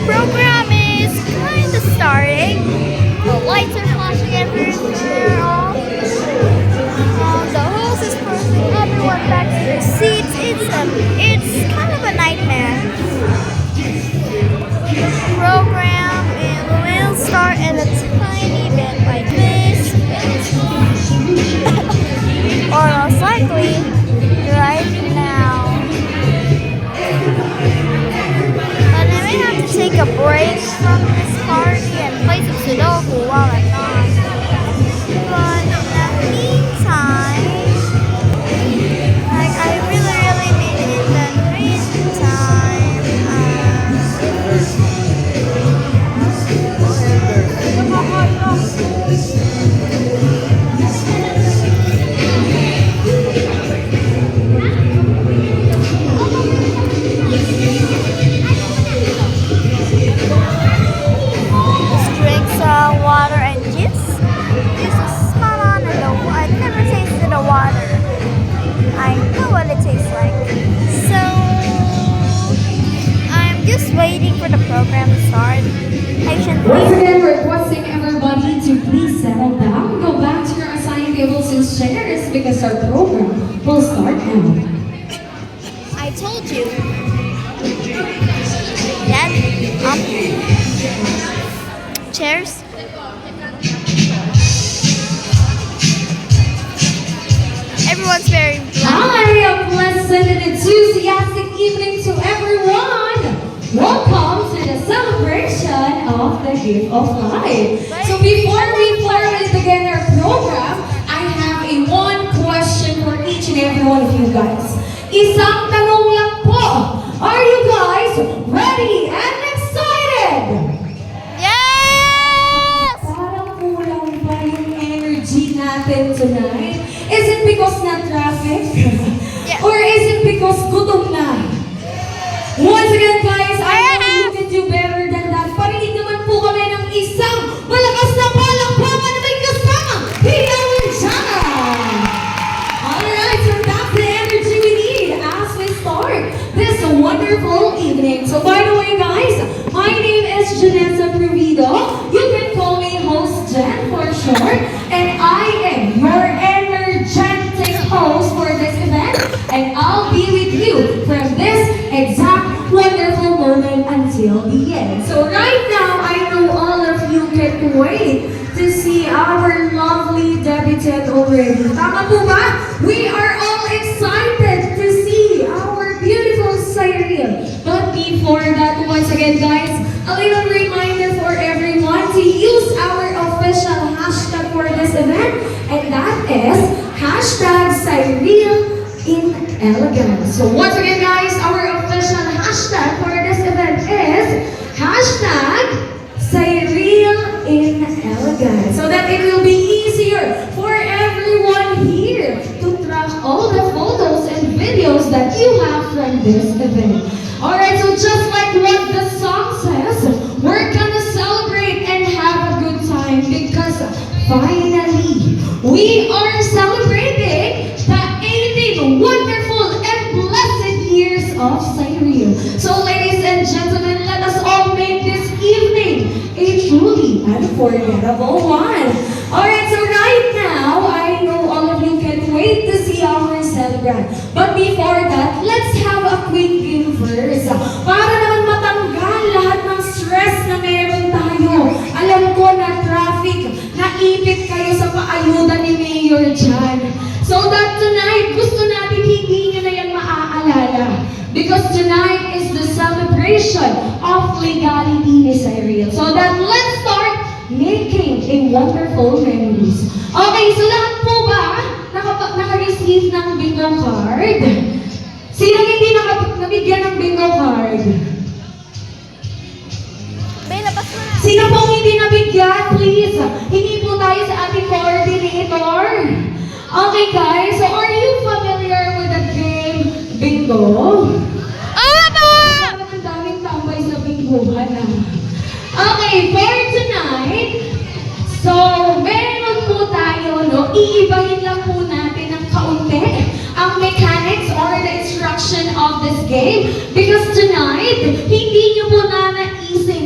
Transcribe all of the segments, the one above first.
program is kind of starting. The lights are flashing everywhere. The hose is pushing everyone back to their seats. It's kind of a nightmare. Program will start in a tiny bit like this, or most likely right now. But I may have to take a break from this party and play some Sudoku while I'm gone. But in the meantime, like I really mean in the meantime, just drink some water and juice. Juice is spot on, and I've never tasted the water. I know what it tastes like. So I'm just waiting for the program to start. Once Patiently. again, we're requesting everybody to please settle down, go back to your assigned tables and chairs because our program will start now. I told you. Dad, chairs. Everyone's very Hi, a pleasant and enthusiastic evening to everyone. Welcome to the celebration of the gift of life. So before we begin our program, I have a one question for each and every one of you guys. Isang tanong lang po. Are you guys ready and excited? Yes! Parang kulang pa yung energy natin tonight. Is it because na traffic? Yeah. Or is it because gutom na? Once again guys, I know you can do better than that. Parinig naman po kami ng isang malakas na palakpakan na may kasama. Hinawan dyan! Alright, so that's the energy we need as we start this wonderful evening. So by the way guys, my name is Janessa Provido. You can call me Host Jen for short. And I am your energetic host for this event. And I'll be with you from this exact wonderful moment until the end. So right now, I know all of you can't wait to see our lovely debutant already. Tama po ba? We are all excited to see our beautiful Cyril. But before that, once again guys, a little reminder for everyone to use our official hashtag for this event, and that is hashtag Cyril in Elegance. So once again guys, our official hashtag for this event is hashtag Cyril in Elegance, so that it will be easier for everyone here to track all the photos and videos that you have from this event. Alright, so just like what the song says, we're gonna celebrate and have a good time because finally we are celebrating the 18 wonderful and blessed years of Cyril. So ladies and gentlemen, let us all make this evening a truly unforgettable one. Alright, so right now, I know all of you can't wait to see our celebrant. But before that, let's have a quick game first. Para naman matanggal lahat ng stress na meron tayo. Alam ko na traffic, naipit kayo sa paayuda ni Mayor Jan. So that tonight, gusto natin hindi nyo na yan maaalala. Because tonight is the celebration of legality ni Cyril. So that let's start making a wonderful memories. Okay, so lahat po ba naka-receive ng bingo card? Sino hindi nabigyan ng bingo card? May labas mo na. Sino pong hindi nabigyan? Please, hingi po tayo sa ating coordinator. Okay guys, so are you familiar with the game bingo? Parang ang daming tambay sa bingohan na. Okay, for tonight, so meron po tayo, no? Iibahin lang po natin ng kaunti ang mechanics or the instruction of this game because tonight, hindi nyo po na naisip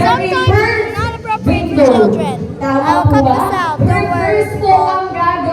Sometimes it's not appropriate for children. Tama I'll po cut ba? this out. But Don't worry. first po ang gagawin